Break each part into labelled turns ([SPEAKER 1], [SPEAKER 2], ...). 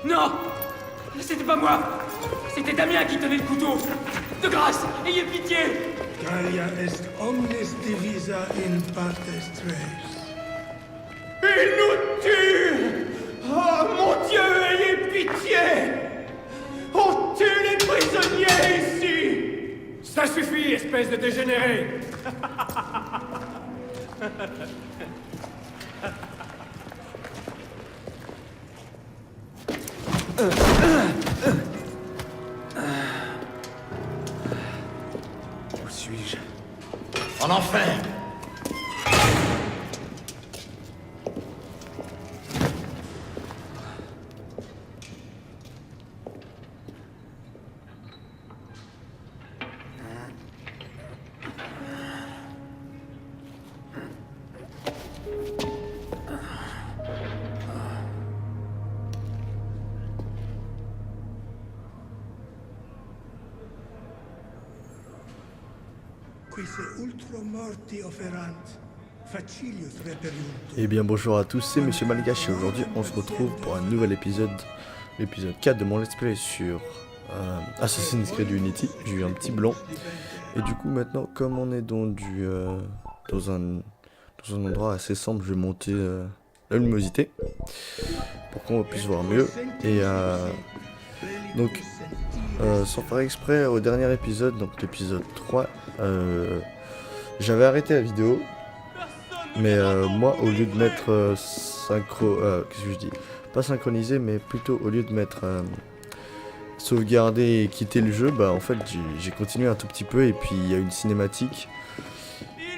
[SPEAKER 1] Non! C'était pas moi! C'était Damien qui tenait le couteau! De grâce, ayez pitié!
[SPEAKER 2] Gaia est omnis divisa in partes tres.
[SPEAKER 1] Il nous tue! Oh mon Dieu, ayez pitié! On tue les prisonniers ici! Ça suffit, espèce de dégénéré!
[SPEAKER 3] Où suis-je?
[SPEAKER 4] En enfer!
[SPEAKER 2] Quise ultro morti offerant, facilius reperiuntur.
[SPEAKER 5] Eh bien bonjour à tous, c'est Monsieur Malgache et aujourd'hui on se retrouve pour un nouvel épisode, l'épisode 4 de mon let's play sur Assassin's Creed Unity. J'ai eu un petit blanc et du coup maintenant comme on est dans un endroit assez simple, je vais monter la luminosité pour qu'on puisse voir mieux et donc sans faire exprès au dernier épisode, donc l'épisode 3, j'avais arrêté la vidéo. Mais moi, au lieu de mettre qu'est-ce que je dis? Pas synchronisé, mais plutôt au lieu de mettre sauvegarder et quitter le jeu, bah en fait j'ai continué un tout petit peu et puis il y a une cinématique.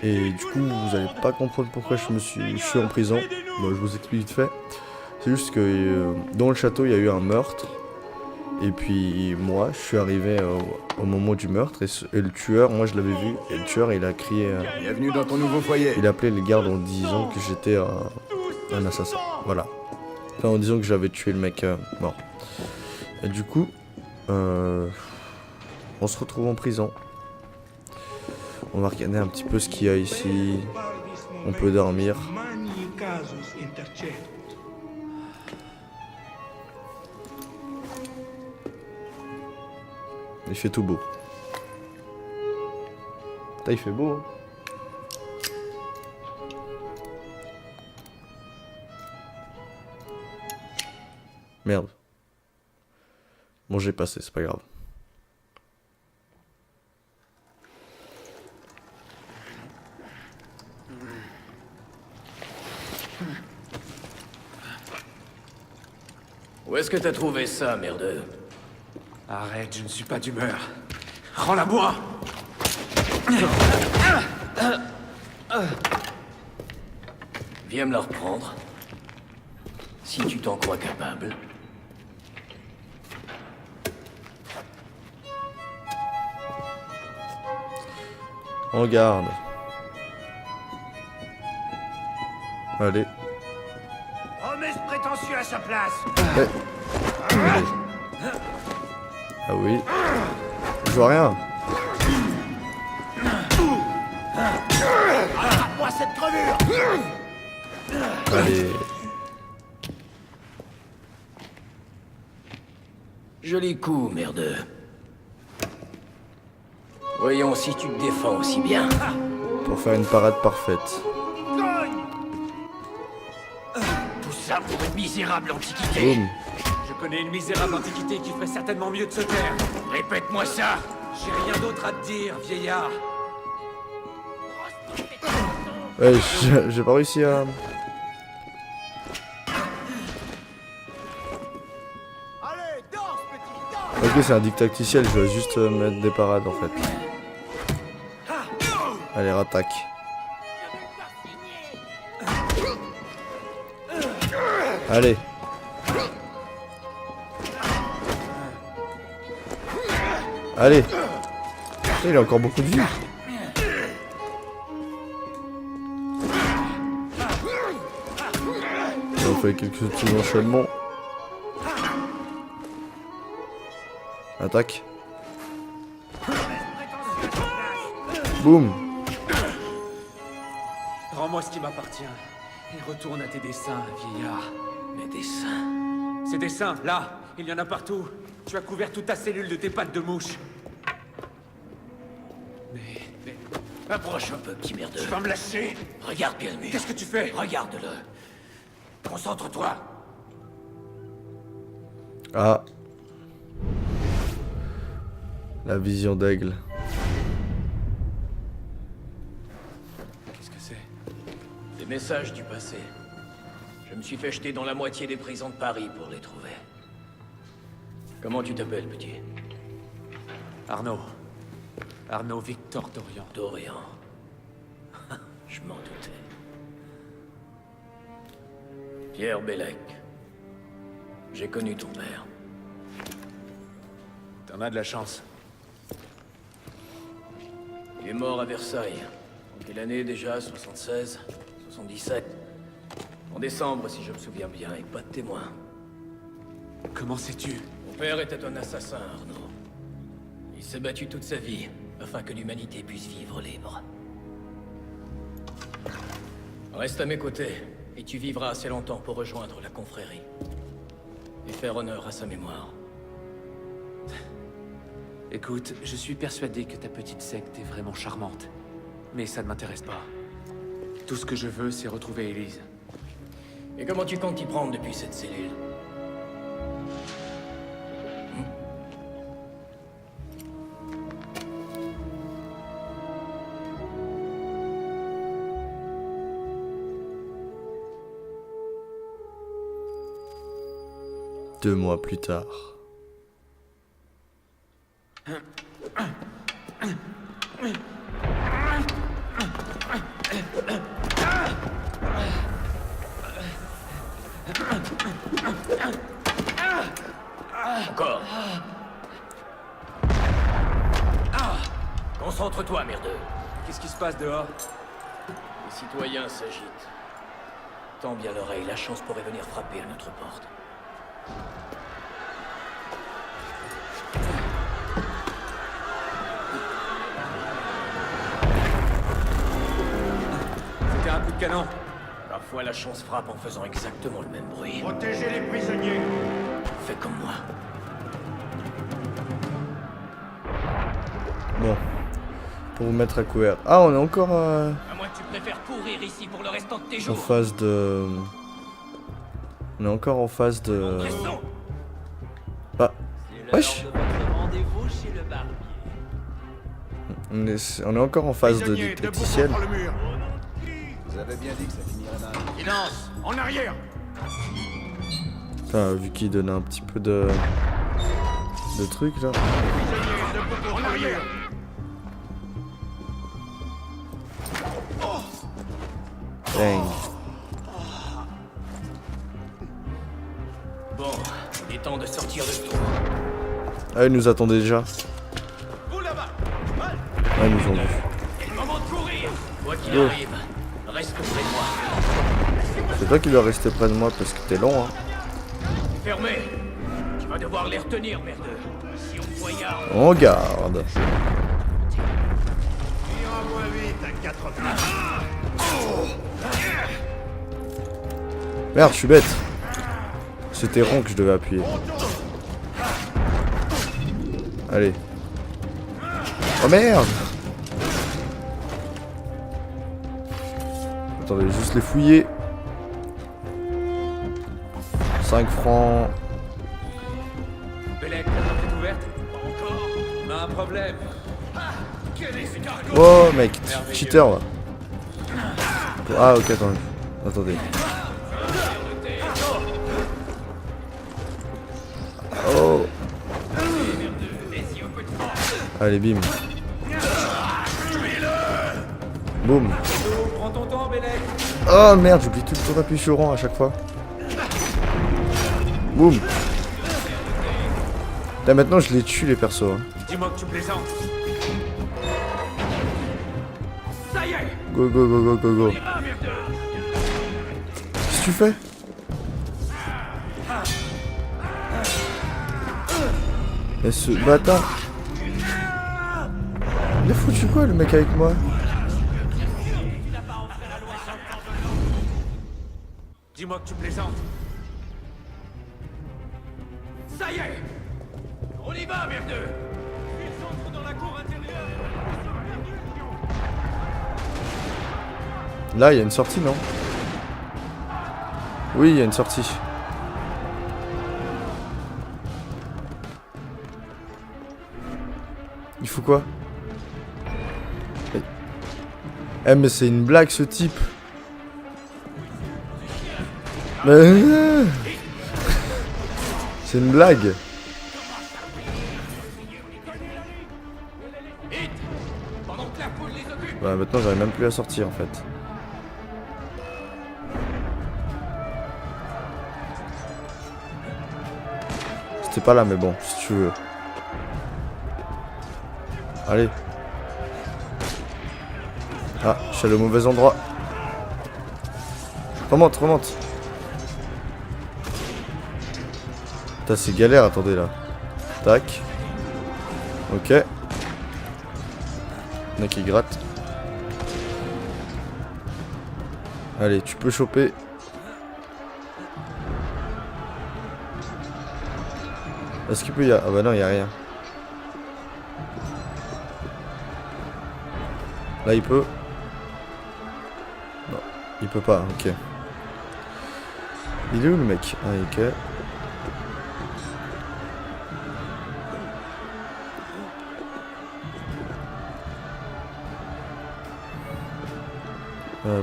[SPEAKER 5] Et du coup, vous allez pas comprendre pourquoi je suis en prison. Bon, je vous explique vite fait. C'est juste que dans le château, il y a eu un meurtre. Et puis moi, je suis arrivé au moment du meurtre et le tueur, moi je l'avais vu, et le tueur il a crié...
[SPEAKER 3] Bienvenue dans ton nouveau foyer.
[SPEAKER 5] Il a appelé les gardes en disant que j'étais un assassin, voilà. Enfin en disant que j'avais tué le mec mort. Et du coup, on se retrouve en prison. On va regarder un petit peu ce qu'il y a ici. On peut dormir.
[SPEAKER 2] Magni casus intercedet.
[SPEAKER 5] Il fait tout beau. Putain, il fait beau. Hein. Merde. Bon, j'ai passé, c'est pas grave.
[SPEAKER 4] Où est-ce que t'as trouvé ça, merdeux?
[SPEAKER 3] Arrête, je ne suis pas d'humeur. Rends-la-moi!
[SPEAKER 4] Viens me la reprendre. Si tu t'en crois capable.
[SPEAKER 5] En garde. Allez.
[SPEAKER 3] Remets ce prétentieux à sa place!
[SPEAKER 5] Allez. Ah oui. Je vois rien.
[SPEAKER 3] Attrape-moi cette crevure!
[SPEAKER 5] Allez.
[SPEAKER 4] Joli coup, merdeux. Voyons si tu te défends aussi bien.
[SPEAKER 5] Pour faire une parade parfaite.
[SPEAKER 3] Tout ça pour une misérable antiquité!
[SPEAKER 5] Boum.
[SPEAKER 3] Je connais une misérable antiquité qui ferait certainement mieux de se taire. Répète-moi ça! J'ai rien d'autre à te dire, vieillard.
[SPEAKER 5] Ouais, j'ai pas réussi à...
[SPEAKER 3] Allez, danse, petit, danse!
[SPEAKER 5] Ok, c'est un dictacticiel, je dois juste mettre des parades en fait. Allez, rattaque. Allez. Allez. Putain, il a encore beaucoup de vie. On fait quelques petits enchaînements. Attaque. Boum.
[SPEAKER 3] Rends-moi ce qui m'appartient et retourne à tes dessins, vieillard.
[SPEAKER 4] Mes dessins.
[SPEAKER 3] Ces dessins, là, il y en a partout. Tu as couvert toute ta cellule de tes pattes de mouche. Mais...
[SPEAKER 4] Approche un peu, petit merdeux.
[SPEAKER 3] Tu vas me lâcher?
[SPEAKER 4] Regarde bien le mur.
[SPEAKER 3] Qu'est-ce que tu fais?
[SPEAKER 4] Regarde-le. Concentre-toi.
[SPEAKER 5] Ah. La vision d'aigle.
[SPEAKER 3] Qu'est-ce que c'est?
[SPEAKER 4] Des messages du passé. Je me suis fait jeter dans la moitié des prisons de Paris pour les trouver. Comment tu t'appelles, petit?
[SPEAKER 3] Arnaud. Arnaud Victor Dorian.
[SPEAKER 4] Dorian. Je m'en doutais. Pierre Bellec. J'ai connu ton père.
[SPEAKER 3] T'en as de la chance.
[SPEAKER 4] Il est mort à Versailles. En quelle année déjà? 76? 77? En décembre, si je me souviens bien, et pas de témoin.
[SPEAKER 3] Comment sais-tu?
[SPEAKER 4] Mon père était un assassin, Arnaud. Il s'est battu toute sa vie, afin que l'humanité puisse vivre libre. Reste à mes côtés, et tu vivras assez longtemps pour rejoindre la confrérie. Et faire honneur à sa mémoire.
[SPEAKER 3] Écoute, je suis persuadé que ta petite secte est vraiment charmante. Mais ça ne m'intéresse pas. Tout ce que je veux, c'est retrouver Élise.
[SPEAKER 4] Et comment tu comptes t'y prendre depuis cette cellule?
[SPEAKER 5] Deux mois plus tard.
[SPEAKER 4] Encore. Concentre-toi, merdeux.
[SPEAKER 3] Qu'est-ce qui se passe dehors?
[SPEAKER 4] Les citoyens s'agitent. Tends bien l'oreille, la chance pourrait venir frapper à notre porte.
[SPEAKER 3] C'était un coup de canon.
[SPEAKER 4] Parfois, la chance frappe en faisant exactement le même bruit.
[SPEAKER 6] Protégez les prisonniers.
[SPEAKER 4] Fais comme moi.
[SPEAKER 5] Bon. Pour vous mettre à couvert. Ah, on est encore
[SPEAKER 4] À moins que tu préfères courir ici pour le restant de tes
[SPEAKER 5] en
[SPEAKER 4] jours.
[SPEAKER 5] phase de... On est encore en phase de...
[SPEAKER 4] Restons.
[SPEAKER 5] Ah. Wesh.
[SPEAKER 6] Rendez-vous chez le barbier.
[SPEAKER 5] On est encore en phase de
[SPEAKER 6] Prisonniers, debout
[SPEAKER 5] didacticiel.
[SPEAKER 6] contre le mur.
[SPEAKER 7] Vous avez bien dit que ça finirait mal.
[SPEAKER 6] Silence. En arrière.
[SPEAKER 5] Enfin, vu qu'il donnait un petit peu de trucs là.
[SPEAKER 6] Prisonniers, debout contre le mur.
[SPEAKER 5] Dang.
[SPEAKER 4] Bon, il est temps de sortir de ce tour.
[SPEAKER 5] Ah, ils nous attendaient déjà.
[SPEAKER 6] Vous là-bas.
[SPEAKER 5] Ah, ils nous ont vus.
[SPEAKER 4] C'est le moment de courir. Quoi qu'il
[SPEAKER 5] Oh.
[SPEAKER 4] arrive, reste près de moi.
[SPEAKER 5] C'est toi qui dois rester près de moi parce que t'es long, hein.
[SPEAKER 4] Fermé. Tu vas devoir les retenir, merdeux. Si on poignarde.
[SPEAKER 5] On garde.
[SPEAKER 6] Ira moins vite à 4 places.
[SPEAKER 5] Merde, je suis bête. C'était rond que je devais appuyer. Allez. Oh merde. Attendez, juste les fouiller. 5 francs.
[SPEAKER 3] Bellec, la porte est ouverte? Pas encore. On a un problème.
[SPEAKER 5] Oh mec, cheater là. Ah ok, attendez. Oh. Allez, bim. Boum.
[SPEAKER 3] Prends ton temps, Bellec.
[SPEAKER 5] Oh merde, j'oublie tout le temps d'appuyer sur rang à chaque fois. Boum. Là maintenant je les tue les persos. Hein.
[SPEAKER 3] Dis-moi que tu plaisantes. Ça y est.
[SPEAKER 5] Go go go go go go. Qu'est-ce que tu fais? Et ce bâtard. Il a foutu quoi le mec avec moi?
[SPEAKER 3] Dis-moi que tu plaisantes.
[SPEAKER 1] Ça y est! On y va, merdeux!
[SPEAKER 6] Ils entrent dans la cour intérieure.
[SPEAKER 5] Là, il y a une sortie, non? Oui, il y a une sortie. Il faut quoi? Eh mais c'est une blague ce type. Mais... C'est une blague.
[SPEAKER 1] Pendant que la foule les occupe!
[SPEAKER 5] Bah maintenant j'arrive même plus à sortir en fait. C'était pas là mais bon, si tu veux. Allez. Ah, je suis allé au mauvais endroit. Remonte, remonte. Putain, c'est galère, attendez là. Tac. Ok. Il y en a qui grattent. Allez, tu peux choper. Est-ce qu'il peut y avoir... Ah bah non, il n'y a rien. Là, il peut. Non, il peut pas, ok. Il est où le mec? Ah, ok.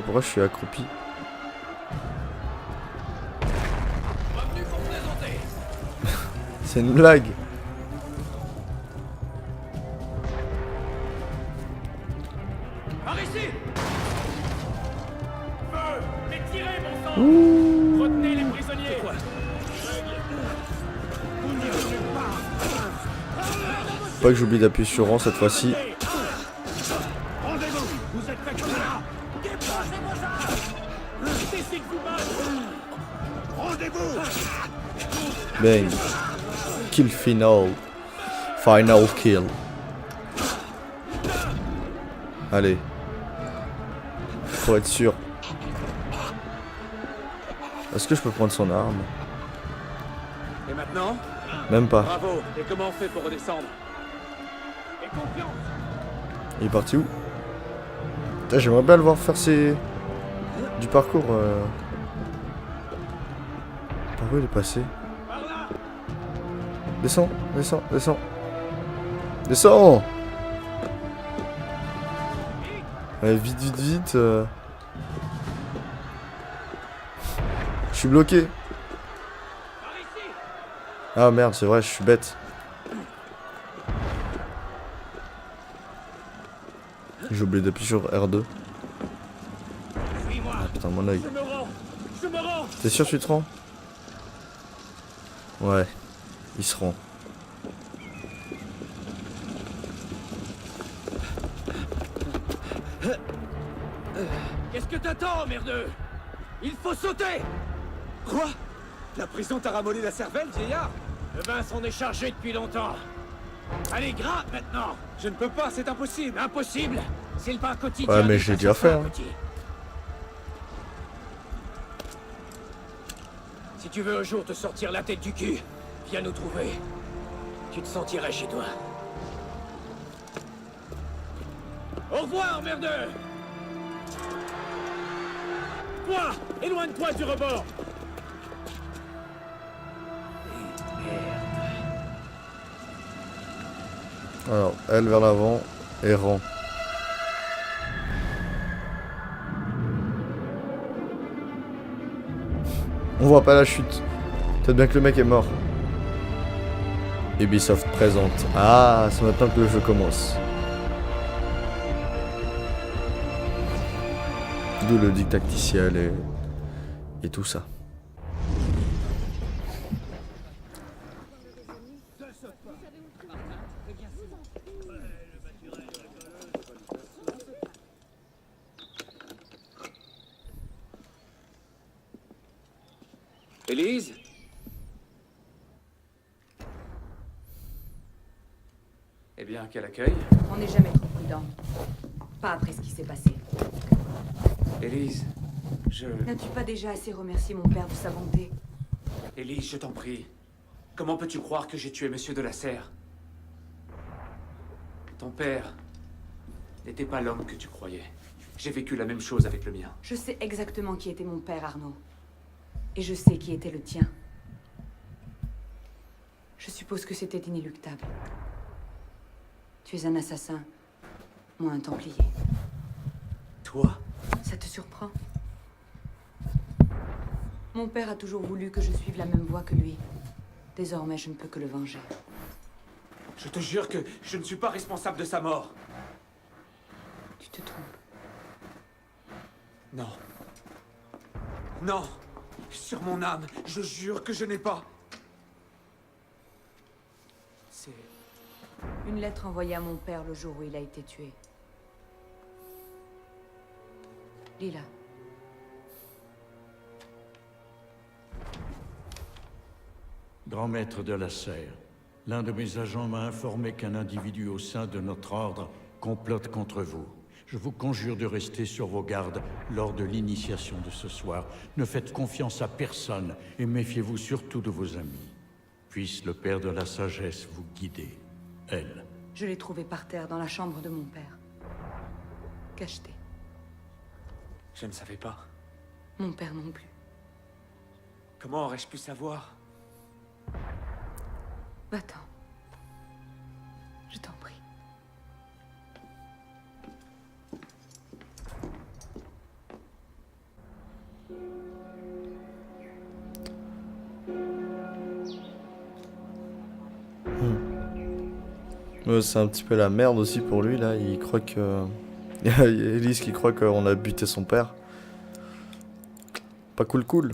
[SPEAKER 5] Pourquoi je suis accroupi? C'est une blague.
[SPEAKER 1] Par ici! Feu! Mais tirez, bon sang! Retenez les prisonniers! Quoi?
[SPEAKER 5] Pas que j'oublie d'appuyer sur rang cette fois-ci.
[SPEAKER 6] Rendez-vous. Vous êtes fait comme ça. Rendez-vous.
[SPEAKER 5] Bang. Kill final. Final kill. Allez. Pour être sûr. Est-ce que je peux prendre son arme?
[SPEAKER 3] Et maintenant?
[SPEAKER 5] Même pas.
[SPEAKER 3] Bravo. Et comment on fait pour redescendre?
[SPEAKER 1] Et confiance!
[SPEAKER 5] Il est parti où? Putain, j'aimerais bien le voir faire du parcours. Par où il est passé? Descends, descends, descends. Descends! Allez, vite, vite, vite. Je suis bloqué. Ah merde, c'est vrai, je suis bête. J'ai oublié d'appuyer sur R2. Ah putain, mon oeil. T'es sûr que tu te rends? Ouais, il se rend.
[SPEAKER 1] Qu'est-ce que t'attends, merdeux? Il faut sauter!
[SPEAKER 7] Quoi? La prison t'a ramolli la cervelle, vieillard?
[SPEAKER 1] Le vin s'en est chargé depuis longtemps. Allez, gratte maintenant!
[SPEAKER 7] Je ne peux pas, c'est impossible.
[SPEAKER 1] Impossible! C'est le pain quotidien.
[SPEAKER 5] Ouais, mais
[SPEAKER 1] du
[SPEAKER 5] je l'ai déjà
[SPEAKER 1] assassin,
[SPEAKER 5] fait, hein.
[SPEAKER 1] petit. Si tu veux un jour te sortir la tête du cul, viens nous trouver. Tu te sentirais chez toi. Au revoir, merdeux! Toi! Éloigne-toi du rebord!
[SPEAKER 5] Alors, elle vers l'avant et rang. On voit pas la chute. Peut-être bien que le mec est mort. Ubisoft présente. Ah, c'est maintenant que le jeu commence. D'où le didacticiel et tout ça.
[SPEAKER 3] Élise? Eh bien, quel accueil?
[SPEAKER 8] On n'est jamais trop prudent. Pas après ce qui s'est passé.
[SPEAKER 3] Élise, je...
[SPEAKER 8] N'as-tu pas déjà assez remercié mon père de sa bonté?
[SPEAKER 3] Élise, je t'en prie. Comment peux-tu croire que j'ai tué Monsieur de la Serre? Ton père n'était pas l'homme que tu croyais. J'ai vécu la même chose avec le mien.
[SPEAKER 8] Je sais exactement qui était mon père, Arnaud. Et je sais qui était le tien. Je suppose que c'était inéluctable. Tu es un assassin, moi un templier.
[SPEAKER 3] Toi?
[SPEAKER 8] Ça te surprend? Mon père a toujours voulu que je suive la même voie que lui. Désormais, je ne peux que le venger.
[SPEAKER 3] Je te jure que je ne suis pas responsable de sa mort.
[SPEAKER 8] Tu te trompes.
[SPEAKER 3] Non. Non. Sur mon âme, je jure que je n'ai pas. C'est...
[SPEAKER 8] Une lettre envoyée à mon père le jour où il a été tué. Lis-la.
[SPEAKER 9] Grand maître de la Serre, l'un de mes agents m'a informé qu'un individu au sein de notre ordre complote contre vous. Je vous conjure de rester sur vos gardes lors de l'initiation de ce soir. Ne faites confiance à personne et méfiez-vous surtout de vos amis. Puisse le Père de la Sagesse vous guider. Elle.
[SPEAKER 8] Je l'ai trouvée par terre dans la chambre de mon père. Cachetée.
[SPEAKER 3] Je ne savais pas.
[SPEAKER 8] Mon père non plus.
[SPEAKER 3] Comment aurais-je pu savoir?
[SPEAKER 8] Va-t'en. Je t'en prie.
[SPEAKER 5] C'est un petit peu la merde aussi pour lui là, il croit que... Il y a Elise qui croit qu'on a buté son père. Pas cool cool.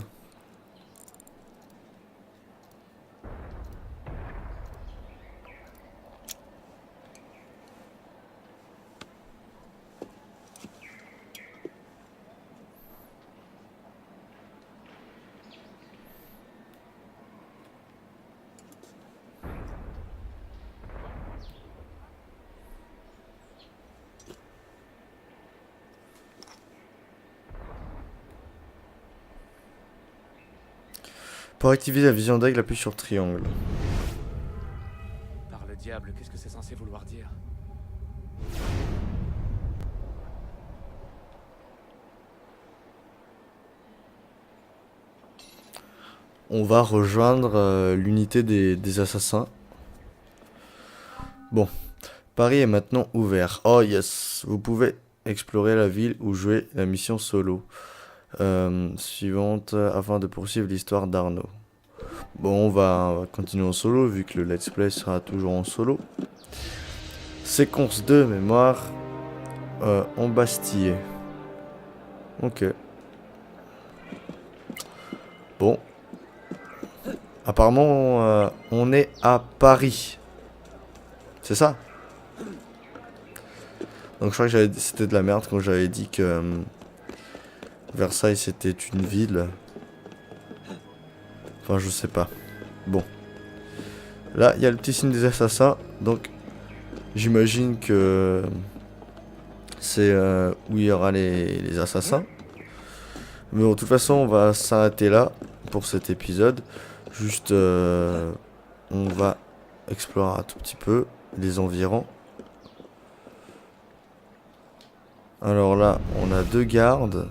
[SPEAKER 5] Pour activer la vision d'aigle, appuie sur triangle.
[SPEAKER 3] Par le diable, qu'est-ce que c'est censé vouloir dire?
[SPEAKER 5] On va rejoindre l'unité des assassins. Bon, Paris est maintenant ouvert. Oh yes, vous pouvez explorer la ville ou jouer la mission solo. Suivante afin de poursuivre l'histoire d'Arnaud. Bon, on va continuer en solo vu que le let's play sera toujours en solo. Séquence 2, mémoire embastillé. Ok. Bon. Apparemment, on est à Paris. C'est ça? Donc je crois que c'était de la merde quand j'avais dit que... Versailles c'était une ville. Enfin je sais pas. Bon. Là il y a le petit signe des assassins. Donc j'imagine que c'est où il y aura les assassins. Mais bon, de toute façon on va s'arrêter là pour cet épisode. Juste on va explorer un tout petit peu les environs. Alors là on a 2 gardes.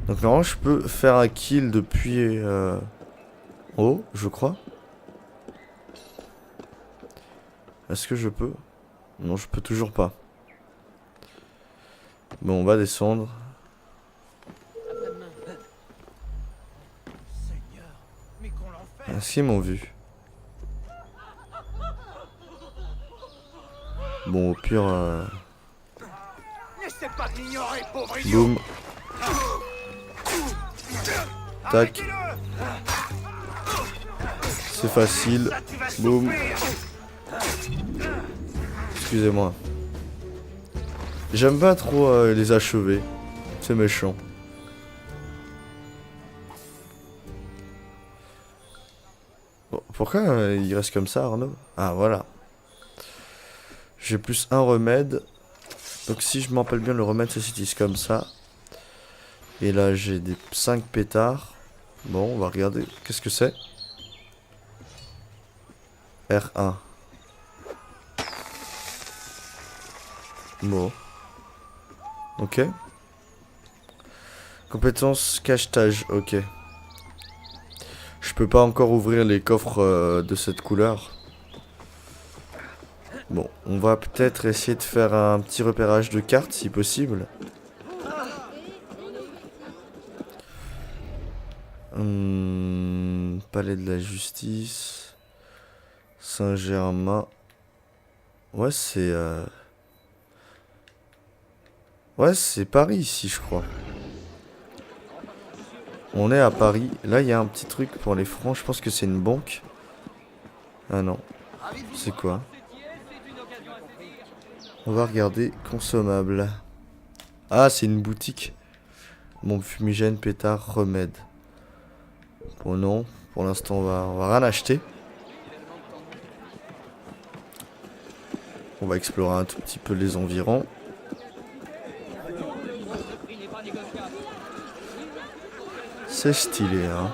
[SPEAKER 5] Donc normalement je peux faire un kill depuis en haut, je crois. Est-ce que je peux? Non, je peux toujours pas. Bon, on va descendre. Est-ce qu'ils m'ont vu? Bon, au pire...
[SPEAKER 6] N'essaie pas de l'ignorer, pauvre
[SPEAKER 5] boum. Tac. C'est facile. Boum. Excusez-moi. J'aime pas trop les achever. C'est méchant. Bon, pourquoi il reste comme ça, Arnaud? Ah, voilà. J'ai plus un remède. Donc si je me rappelle bien, le remède ça s'utilise comme ça. Et là j'ai des 5 pétards. Bon, on va regarder. Qu'est-ce que c'est? R1. Bon. Ok. Compétence cachetage, ok. Je peux pas encore ouvrir les coffres de cette couleur. Bon, on va peut-être essayer de faire un petit repérage de cartes si possible. Palais de la Justice. Saint-Germain. Ouais, c'est... Ouais, c'est Paris ici, je crois. On est à Paris. Là, il y a un petit truc pour les francs. Je pense que c'est une banque. Ah non. C'est quoi? On va regarder. Consommable. Ah, c'est une boutique. Bombe fumigène, pétard, remède. Bon, non. Pour l'instant, on va rien acheter. On va explorer un tout petit peu les environs. C'est stylé, hein.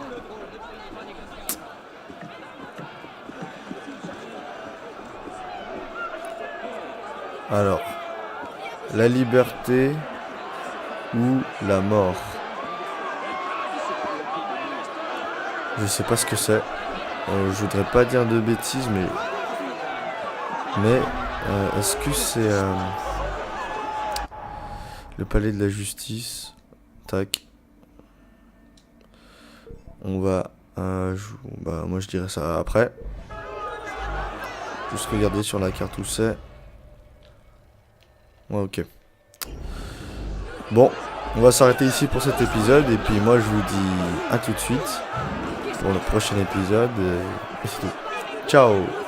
[SPEAKER 5] Alors, la liberté ou la mort? Je sais pas ce que c'est. Je voudrais pas dire de bêtises, mais est-ce que c'est le palais de la justice? Tac. On va... bah, moi je dirais ça après. Juste regarder sur la carte où c'est. Ouais, ok. Bon, on va s'arrêter ici pour cet épisode. Et puis moi je vous dis à tout de suite pour le prochain épisode. Et c'est tout. Ciao!